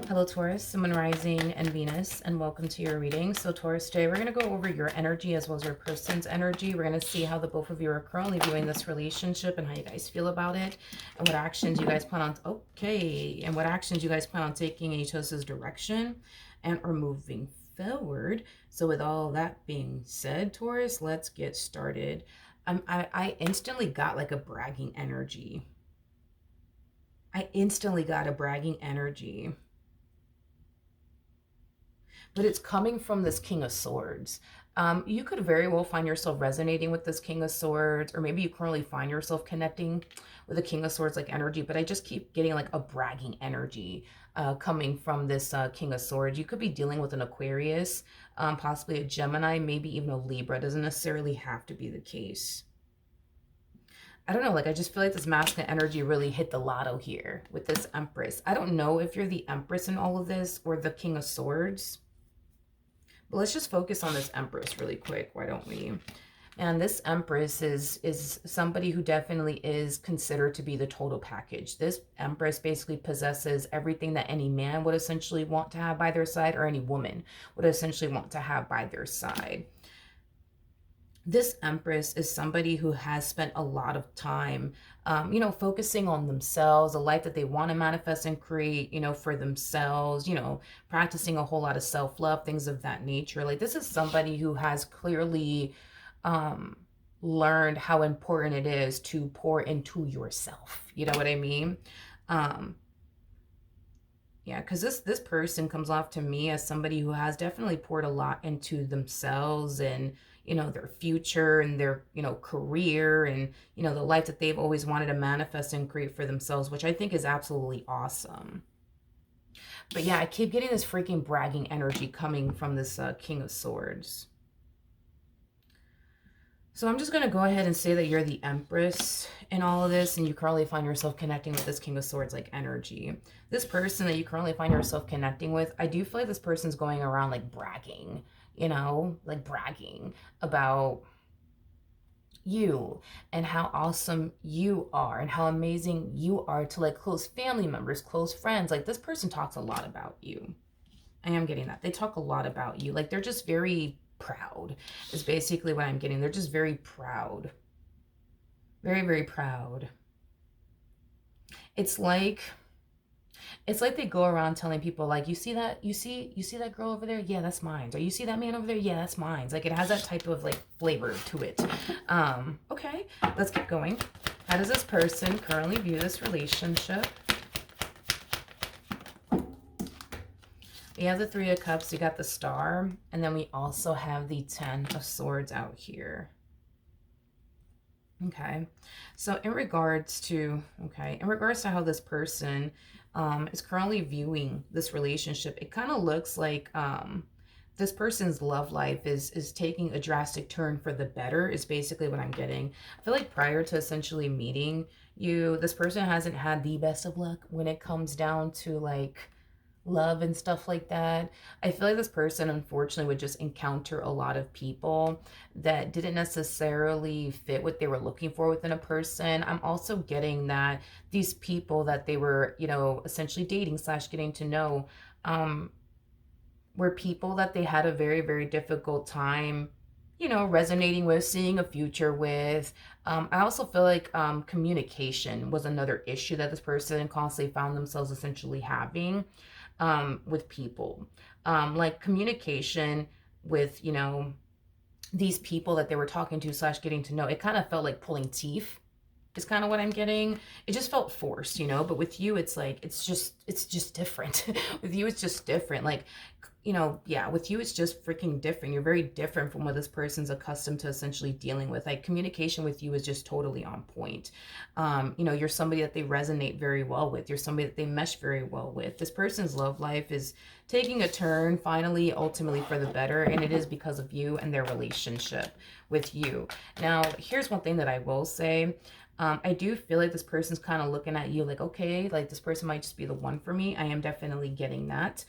Hello Taurus, Sun, Rising, and Venus, and welcome to your reading. So Taurus, today we're going to go over your energy as well as your person's energy. We're going to see how the both of you are currently viewing this relationship and how you guys feel about it, and what actions you guys plan on, what actions you guys plan on taking in each other's direction and are moving forward. So with all that being said, Taurus, let's get started. I instantly got like a bragging energy. I instantly got a bragging energy. But it's coming from this King of Swords. You could very well find yourself resonating with this King of Swords, or maybe you currently find yourself connecting with a King of Swords like energy, but I just keep getting like a bragging energy coming from this King of Swords. You could be dealing with an Aquarius, possibly a Gemini, maybe even a Libra. It doesn't necessarily have to be the case. I don't know, like I just feel like this masculine energy really hit the lotto here with this Empress. I don't know if you're the Empress in all of this or the King of Swords. But let's just focus on this Empress really quick. Why don't we? And this Empress is somebody who definitely is considered to be the total package. This Empress basically possesses everything that any man would essentially want to have by their side, or any woman would essentially want to have by their side. This Empress is somebody who has spent a lot of time, focusing on themselves, a life that they want to manifest and create, for themselves, practicing a whole lot of self-love, things of that nature. Like this is somebody who has clearly learned how important it is to pour into yourself. You know what I mean? Yeah, because this person comes off to me as somebody who has definitely poured a lot into themselves and, their future and their, career and, the life that they've always wanted to manifest and create for themselves, which I think is absolutely awesome. But yeah, I keep getting this freaking bragging energy coming from this King of Swords. So I'm just going to go ahead and say that you're the Empress in all of this, and you currently find yourself connecting with this King of Swords like energy. This person that you currently find yourself connecting with, I do feel like this person's going around like bragging, like bragging about you and how awesome you are and how amazing you are to like close family members, close friends. Like this person talks a lot about you. I am getting that. They talk a lot about you. Like they're just very proud is basically what I'm getting. They're just very proud. Very, very proud. It's like they go around telling people like, you see that girl over there? Yeah, that's mine. Or you see that man over there? Yeah, that's mine. Like it has that type of like flavor to it. Okay, let's keep going. How does this person currently view this relationship? We have the Three of Cups, we got the Star, and then we also have the Ten of Swords out here. Okay, so in regards to how this person is currently viewing this relationship, it kind of looks like this person's love life is taking a drastic turn for the better, is basically what I'm getting. I feel like prior to essentially meeting you, this person hasn't had the best of luck when it comes down to like love and stuff like that. I feel like this person unfortunately would just encounter a lot of people that didn't necessarily fit what they were looking for within a person. I'm also getting that these people that they were, essentially dating / getting to know, were people that they had a very, very difficult time resonating with, seeing a future with. I also feel like communication was another issue that this person constantly found themselves essentially having with people. Like communication with, these people that they were talking to / getting to know. It kind of felt like pulling teeth is kind of what I'm getting. It just felt forced, but with you, it's like, it's just different. With you, it's just different. Like, yeah, with you, it's just freaking different. You're very different from what this person's accustomed to essentially dealing with. Like communication with you is just totally on point. You're somebody that they resonate very well with. You're somebody that they mesh very well with. This person's love life is taking a turn finally, ultimately for the better. And it is because of you and their relationship with you. Now, here's one thing that I will say. I do feel like this person's kind of looking at you like, okay, like this person might just be the one for me. I am definitely getting that.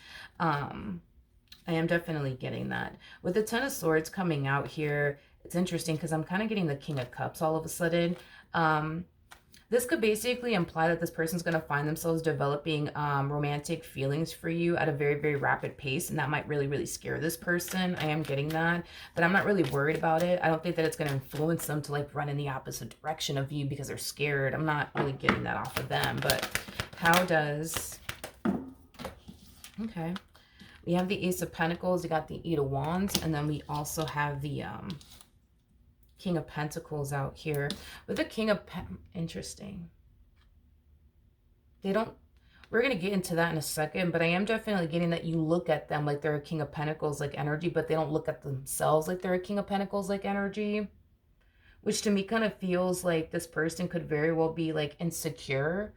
I am definitely getting that. With the Ten of Swords coming out here, it's interesting because I'm kind of getting the King of Cups all of a sudden. This could basically imply that this person's going to find themselves developing romantic feelings for you at a very, very rapid pace. And that might really, really scare this person. I am getting that. But I'm not really worried about it. I don't think that it's going to influence them to like run in the opposite direction of you because they're scared. I'm not really getting that off of them. But how does... Okay. We have the Ace of Pentacles. We got the Eight of Wands. And then we also have the... King of Pentacles out here. With the King of interesting. They don't... We're going to get into that in a second, but I am definitely getting that you look at them like they're a King of Pentacles like energy, but they don't look at themselves like they're a King of Pentacles like energy. Which to me kind of feels like this person could very well be like insecure.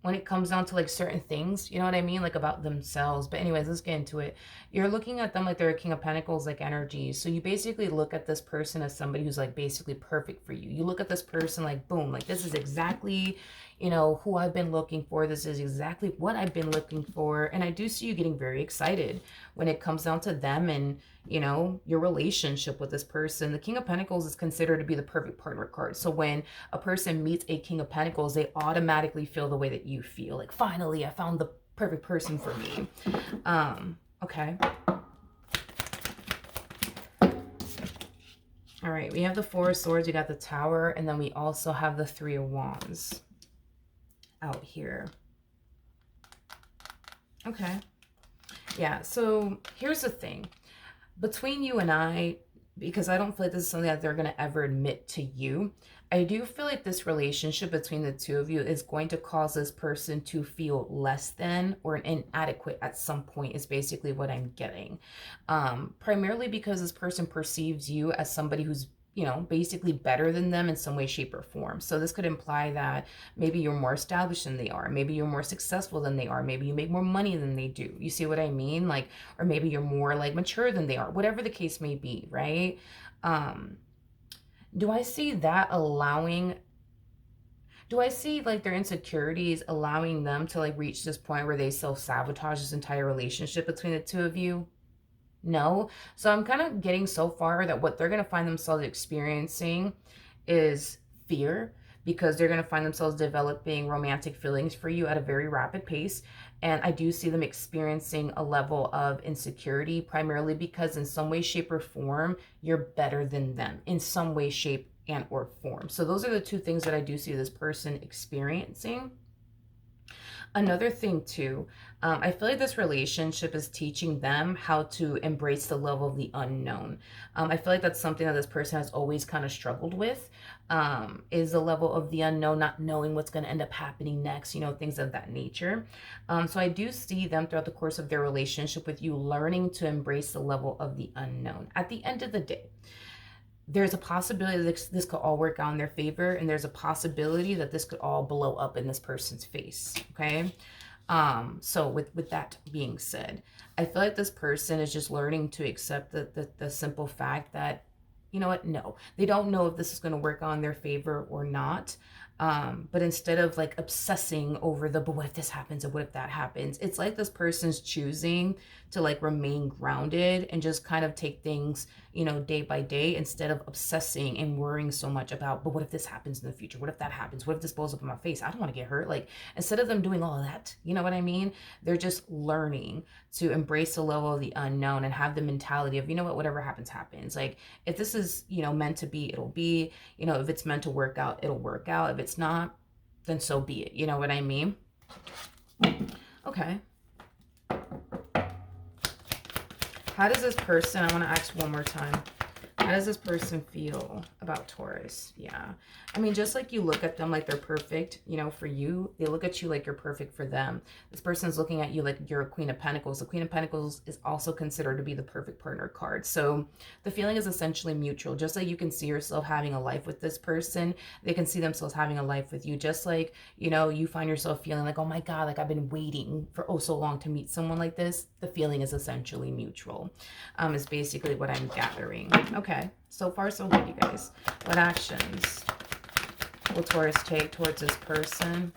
When it comes down to like certain things, you know what I mean? Like about themselves. But anyways, let's get into it. You're looking at them like they're a King of Pentacles, like energy. So you basically look at this person as somebody who's like basically perfect for you. You look at this person like, boom, like this is exactly, you know, who I've been looking for. This is exactly what I've been looking for. And I do see you getting very excited when it comes down to them and, you know, your relationship with this person. The King of Pentacles is considered to be the perfect partner card. So when a person meets a King of Pentacles, they automatically feel the way that you feel. Like, finally, I found the perfect person for me. Okay. All right, we have the Four of Swords, we got the Tower, and then we also have the Three of Wands out here. Okay. Yeah, so here's the thing. Between you and I, because I don't feel like this is something that they're going to ever admit to you, I do feel like this relationship between the two of you is going to cause this person to feel less than or inadequate at some point is basically what I'm getting. Primarily because this person perceives you as somebody who's, you know, basically better than them in some way, shape, or form. So this could imply that maybe you're more established than they are. Maybe you're more successful than they are. Maybe you make more money than they do. You see what I mean? Like, or maybe you're more like mature than they are. Whatever the case may be, right? Do I see that allowing... Do I see like their insecurities allowing them to like reach this point where they self-sabotage this entire relationship between the two of you? No. So I'm kind of getting so far that what they're going to find themselves experiencing is fear, because they're going to find themselves developing romantic feelings for you at a very rapid pace. And I do see them experiencing a level of insecurity, primarily because in some way, shape, or form, you're better than them in some way, shape, and or form. So those are the two things that I do see this person experiencing. Another thing too, I feel like this relationship is teaching them how to embrace the level of the unknown. I feel like that's something that this person has always kind of struggled with, is the level of the unknown, not knowing what's going to end up happening next, you know, things of that nature. So I do see them throughout the course of their relationship with you learning to embrace the level of the unknown. At the end of the day, there's a possibility that this could all work out in their favor, and there's a possibility that this could all blow up in this person's face, okay? So with that being said, I feel like this person is just learning to accept the simple fact that, you know what, no, they don't know if this is going to work out in their favor or not. But instead of like obsessing over but what if this happens and what if that happens, it's like this person's choosing to like remain grounded and just kind of take things, you know, day by day, instead of obsessing and worrying so much about, but what if this happens in the future? What if that happens? What if this blows up in my face? I don't want to get hurt. Like, instead of them doing all of that, you know what I mean? They're just learning to embrace the level of the unknown and have the mentality of, you know what, whatever happens, happens. Like, if this is, you know, meant to be, it'll be, you know, if it's meant to work out, it'll work out. If it's not, then so be it. You know what I mean? Okay. How does this person, I want to ask one more time, how does this person feel about Taurus? Yeah. I mean, just like you look at them like they're perfect, you know, for you, they look at you like you're perfect for them. This person's looking at you like you're a Queen of Pentacles. The Queen of Pentacles is also considered to be the perfect partner card. So the feeling is essentially mutual. Just like you can see yourself having a life with this person, they can see themselves having a life with you. Just like, you know, you find yourself feeling like, oh my God, like I've been waiting for oh so long to meet someone like this. The feeling is essentially mutual, is basically what I'm gathering. Okay. So far, so good, you guys. What actions will Taurus take towards this person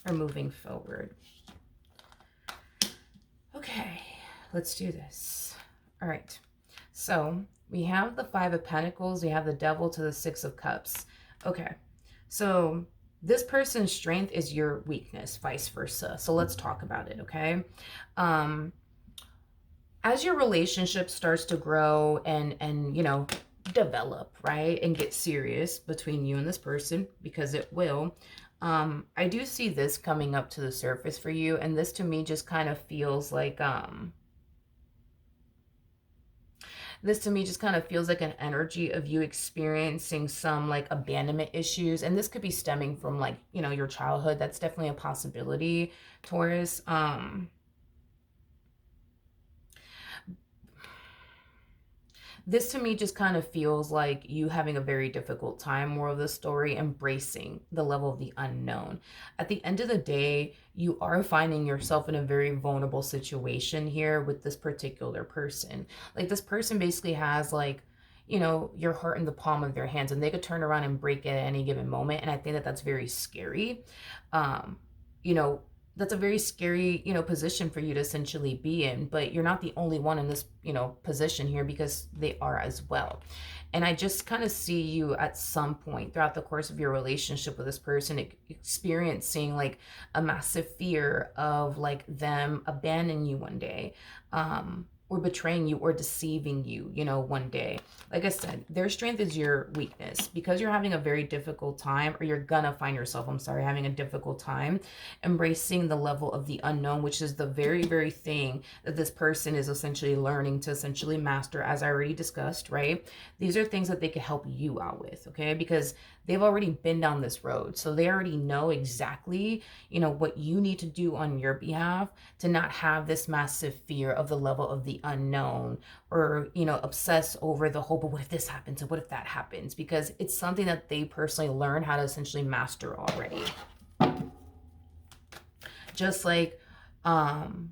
or moving forward? Okay, let's do this. All right. So we have the Five of Pentacles. We have the Devil to the Six of Cups. Okay. So this person's strength is your weakness, vice versa. So let's talk about it, okay? Um, as your relationship starts to grow and develop, right, and get serious between you and this person, because it will, I do see this coming up to the surface for you, and this to me just kind of feels like an energy of you experiencing some like abandonment issues, and this could be stemming from like your childhood. That's definitely a possibility, Taurus. This to me just kind of feels like you having a very difficult time, more of the story, embracing the level of the unknown. At the end of the day, you are finding yourself in a very vulnerable situation here with this particular person. Like, this person basically has like, your heart in the palm of their hands, and they could turn around and break it at any given moment. And I think that that's very scary. Um, you know, that's a very scary position for you to essentially be in, but you're not the only one in this position here, because they are as well. And I just kind of see you at some point throughout the course of your relationship with this person experiencing like a massive fear of like them abandoning you one day, or betraying you or deceiving you, one day. Like I said, their strength is your weakness, because you're having a very difficult time, or you're gonna find yourself, I'm sorry, having a difficult time embracing the level of the unknown, which is the very, very thing that this person is essentially learning to essentially master, as I already discussed, right? These are things that they can help you out with, okay? Because they've already been down this road. So they already know exactly, what you need to do on your behalf to not have this massive fear of the level of the unknown, or, obsess over the whole, but what if this happens? And what if that happens? Because it's something that they personally learn how to essentially master already. Just like, going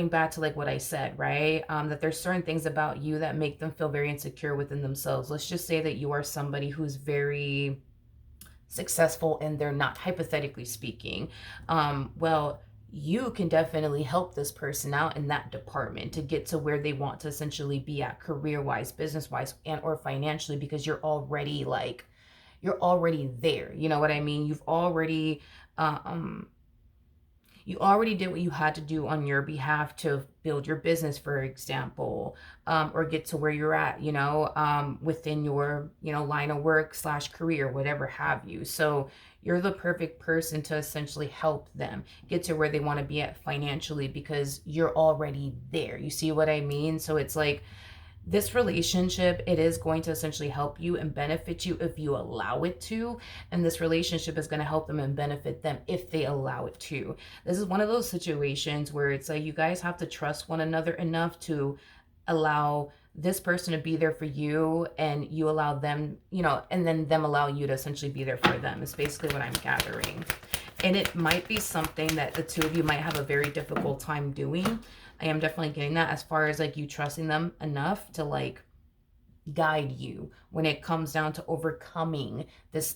back to like what I said, right? That there's certain things about you that make them feel very insecure within themselves. Let's just say that you are somebody who's very successful and they're not, hypothetically speaking. Well, you can definitely help this person out in that department to get to where they want to essentially be at, career wise, business wise, and or financially, because you're already there. You know what I mean? You already did what you had to do on your behalf to build your business, for example, or get to where you're at, within your, line of work slash career, whatever have you. So you're the perfect person to essentially help them get to where they want to be at financially, because you're already there. You see what I mean? So it's like, this relationship, it is going to essentially help you and benefit you if you allow it to, and this relationship is going to help them and benefit them if they allow it to. This is one of those situations where it's like you guys have to trust one another enough to allow this person to be there for you, and you allow them, and then them allow you to essentially be there for them, is basically what I'm gathering. And it might be something that the two of you might have a very difficult time doing. I am definitely getting that, as far as like you trusting them enough to like guide you when it comes down to overcoming this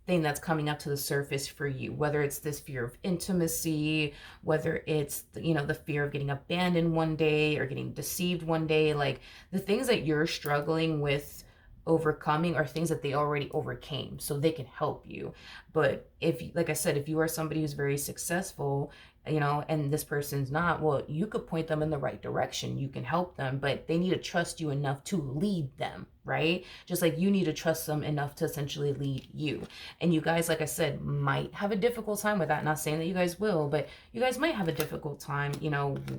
thing that's coming up to the surface for you, whether it's this fear of intimacy, whether it's the fear of getting abandoned one day or getting deceived one day. Like, the things that you're struggling with overcoming are things that they already overcame, so they can help you. But if, like I said, if you are somebody who's very successful, and this person's not, well, you could point them in the right direction. You can help them, but they need to trust you enough to lead them, right? Just like you need to trust them enough to essentially lead you. And you guys, like I said, might have a difficult time with that. Not saying that you guys will, but you guys might have a difficult time,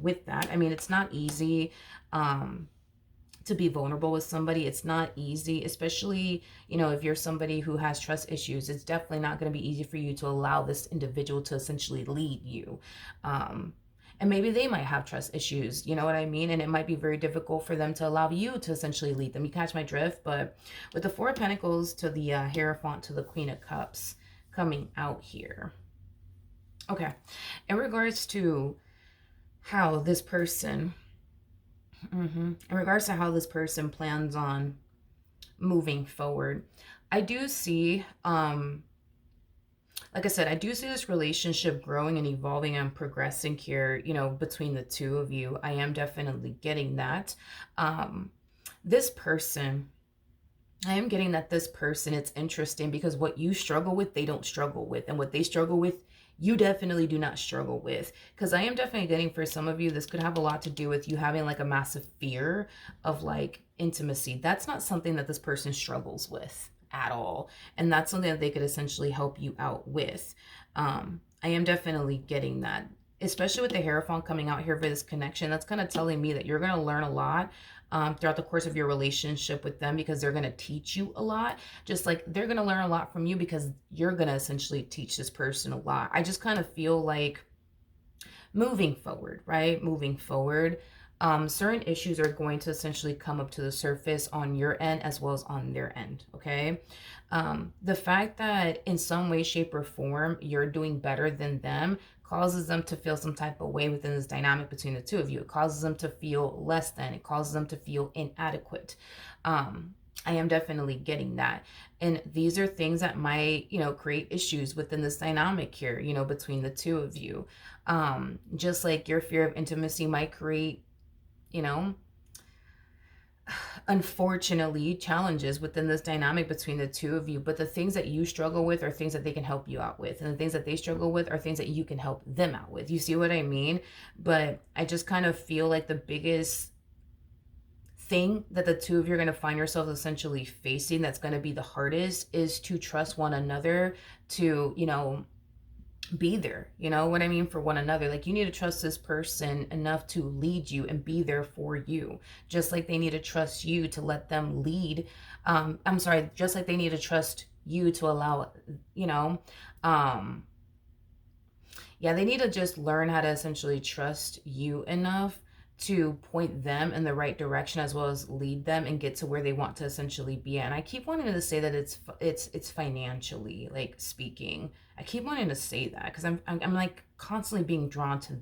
with that. I mean, it's not easy. To be vulnerable with somebody, it's not easy, especially if you're somebody who has trust issues. It's definitely not going to be easy for you to allow this individual to essentially lead you. And maybe they might have trust issues, you know what I mean? And it might be very difficult for them to allow you to essentially lead them. You catch my drift? But with the Four of Pentacles to the Hierophant to the Queen of Cups coming out here, okay, in regards to how this person in regards to how this person plans on moving forward, I do see, like I said, I do see this relationship growing and evolving and progressing here, between the two of you. I am definitely getting that. This person, I am getting that this person, it's interesting because what you struggle with, they don't struggle with. And what they struggle with, you definitely do not struggle with. Because I am definitely getting, for some of you, this could have a lot to do with you having like a massive fear of like intimacy. That's not something that this person struggles with at all. And that's something that they could essentially help you out with. I am definitely getting that. Especially with the Hierophant coming out here for this connection, that's kind of telling me that you're going to learn a lot throughout the course of your relationship with them, because they're going to teach you a lot, just like they're going to learn a lot from you because you're going to essentially teach this person a lot. I just kind of feel like moving forward, right? Moving forward, certain issues are going to essentially come up to the surface on your end as well as on their end, okay? The fact that in some way, shape, or form you're doing better than them causes them to feel some type of way within this dynamic between the two of you. It causes them to feel less than, it causes them to feel inadequate. I am definitely getting that. And these are things that might, create issues within this dynamic here, between the two of you. Just like your fear of intimacy might create, you know, unfortunately, challenges within this dynamic between the two of you. But the things that you struggle with are things that they can help you out with. And the things that they struggle with are things that you can help them out with. You see what I mean? But I just kind of feel like the biggest thing that the two of you are going to find yourselves essentially facing, that's going to be the hardest, is to trust one another to, be there, you know what I mean, for one another. Like, you need to trust this person enough to lead you and be there for you, just like they need to trust you to let them lead. I'm sorry, just like they need to trust you to allow, you know, yeah, they need to just learn how to essentially trust you enough to point them in the right direction as well as lead them and get to where they want to essentially be. And I keep wanting to say that it's financially, like, speaking. I keep wanting to say that because I'm like constantly being drawn to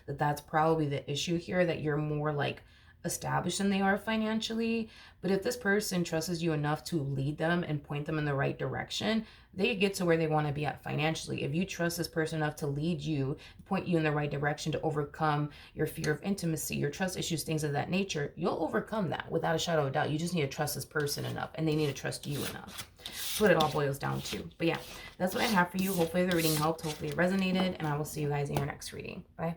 that's probably the issue here, that you're more like established than they are financially. But if this person trusts you enough to lead them and point them in the right direction, they get to where they want to be at financially. If you trust this person enough to lead you, point you in the right direction to overcome your fear of intimacy, your trust issues, things of that nature, you'll overcome that without a shadow of a doubt. You just need to trust this person enough, and they need to trust you enough. That's what it all boils down to. But yeah, that's what I have for you. Hopefully the reading helped. Hopefully it resonated, and I will see you guys in your next reading. Bye.